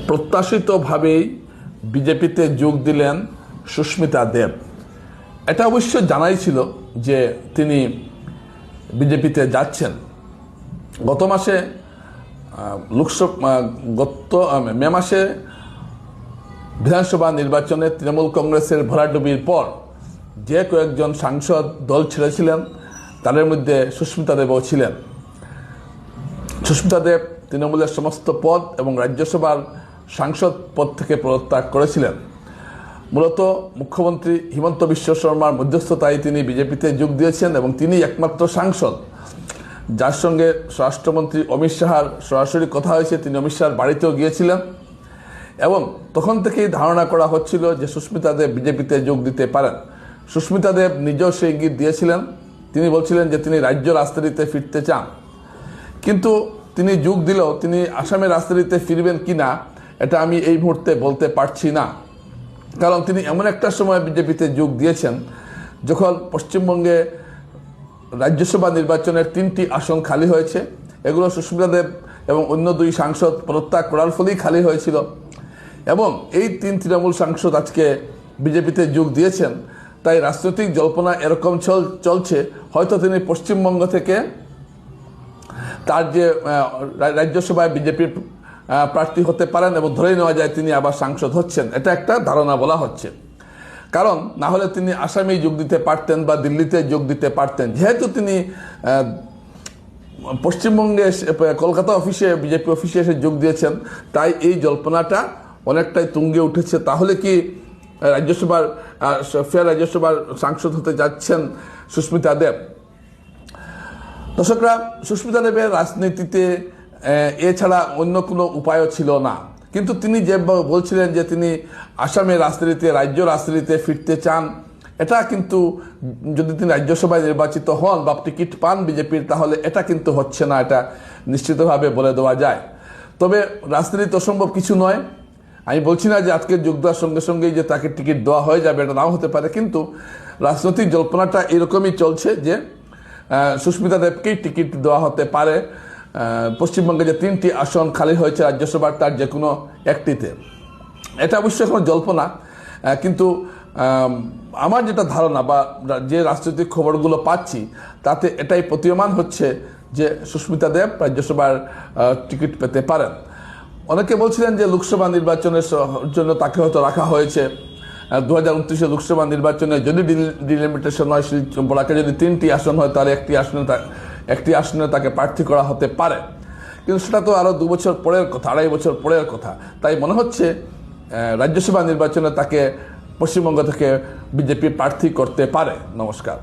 প্রত্যাশিতভাবেই বিজেপিতে যোগ দিলেন সুস্মিতা দেব। এটা অবশ্য জানাই ছিল যে তিনি বিজেপিতে যাচ্ছেন। গত মাসে মে মাসে বিধানসভা নির্বাচনে তৃণমূল কংগ্রেসের ভরাডুবির পর যে কয়েকজন সাংসদ দল ছেড়েছিলেন তাদের মধ্যে সুস্মিতা দেবও ছিলেন। সুস্মিতা দেব তৃণমূলের সমস্ত পদ এবং রাজ্যসভার সাংসদ পদ থেকে পদত্যাগ করেছিলেন। মূলত মুখ্যমন্ত্রী হিমন্ত বিশ্ব শর্মার মধ্যস্থতায় তিনি বিজেপিতে যোগ দিয়েছেন এবং তিনি একমাত্র সাংসদ যার সঙ্গে স্বরাষ্ট্রমন্ত্রী অমিত শাহর সরাসরি কথা হয়েছে। তিনি অমিত শাহর বাড়িতেও গিয়েছিলেন এবং তখন থেকেই ধারণা করা হচ্ছিল যে সুস্মিতা দেব বিজেপিতে যোগ দিতে পারেন। সুস্মিতা দেব নিজেও সেই ইঙ্গিত দিয়েছিলেন। তিনি বলছিলেন যে তিনি রাজ্য রাজনীতিতে ফিরতে চান, কিন্তু তিনি যোগ দিলেও তিনি আসামের রাজনীতিতে ফিরবেন কিনা এটা আমি এই মুহূর্তে বলতে পারছি না। কারণ তিনি এমন একটা সময় বিজেপিতে যোগ দিয়েছেন যখন পশ্চিমবঙ্গে রাজ্যসভা নির্বাচনের 3টি আসন খালি হয়েছে। এগুলো সুস্মিতা দেব এবং অন্য 2 সাংসদ পদত্যাগ করার ফলেই খালি হয়েছিল এবং এই 3 তৃণমূল সাংসদ আজকে বিজেপিতে যোগ দিয়েছেন। তাই রাজনৈতিক জল্পনা এরকম চলছে, হয়তো তিনি পশ্চিমবঙ্গ থেকে তার যে রাজ্যসভায় বিজেপির প্রার্থী হতে পারেন এবং ধরেই নেওয়া যায় তিনি আবার সাংসদ হচ্ছেন। এটা একটা ধারণা বলা হচ্ছে, কারণ না হলে তিনি আসামেই যোগ দিতে পারতেন বা দিল্লিতে যোগ দিতে পারতেন। যেহেতু তিনি পশ্চিমবঙ্গে কলকাতা অফিসে বিজেপি অফিসে এসে যোগ দিয়েছেন, তাই এই জল্পনাটা অনেকটাই তুঙ্গে উঠেছে। তাহলে কি রাজ্যসভার সাংসদ হতে যাচ্ছেন সুস্মিতা দেব? দর্শকরা, সুস্মিতা দেবের রাজনীতিতে এছাড়া অন্য কোনো উপায়ও ছিল না, কিন্তু তিনি যে বলছিলেন যে তিনি আসামের রাজনীতিতে রাজ্য রাজনীতিতে ফিরতে চান, এটা কিন্তু যদি তিনি রাজ্যসভায় নির্বাচিত হন বা টিকিট পান বিজেপির, তাহলে এটা কিন্তু হচ্ছে না, এটা নিশ্চিতভাবে বলে দেওয়া যায়। তবে রাজনীতি অসম্ভব কিছু নয়। আমি বলছি না যে আজকে যোগ দেওয়ার সঙ্গে সঙ্গেই যে তাকে টিকিট দেওয়া হয়ে যাবে, এটা নাও হতে পারে, কিন্তু রাজনৈতিক জল্পনাটা এরকমই চলছে যে সুস্মিতা দেবকেই টিকিট দেওয়া হতে পারে পশ্চিমবঙ্গে যে 3টি আসন খালি হয়েছে রাজ্যসভার, তার যে কোনো একটিতে। এটা অবশ্যই এখন জল্পনা, কিন্তু আমার যেটা ধারণা বা যে রাজনৈতিক খবরগুলো পাচ্ছি তাতে এটাই প্রতীয়মান হচ্ছে যে সুস্মিতা দেব রাজ্যসভার টিকিট পেতে পারেন। অনেকে বলছিলেন যে লোকসভা নির্বাচনের জন্য তাকে হয়তো রাখা হয়েছে। 2029 লোকসভা নির্বাচনে যদি ডিলিমিটেশন হয়, বলাকে যদি 3টি আসন হয় তাহলে একটি আসনে তাকে প্রার্থী করা হতে পারে, কিন্তু সেটা তো আরও 2 বছর পরের কথা, 2.5 বছর পরের কথা। তাই মনে হচ্ছে রাজ্যসভা নির্বাচনে তাকে পশ্চিমবঙ্গ থেকে বিজেপি প্রার্থী করতে পারে। নমস্কার।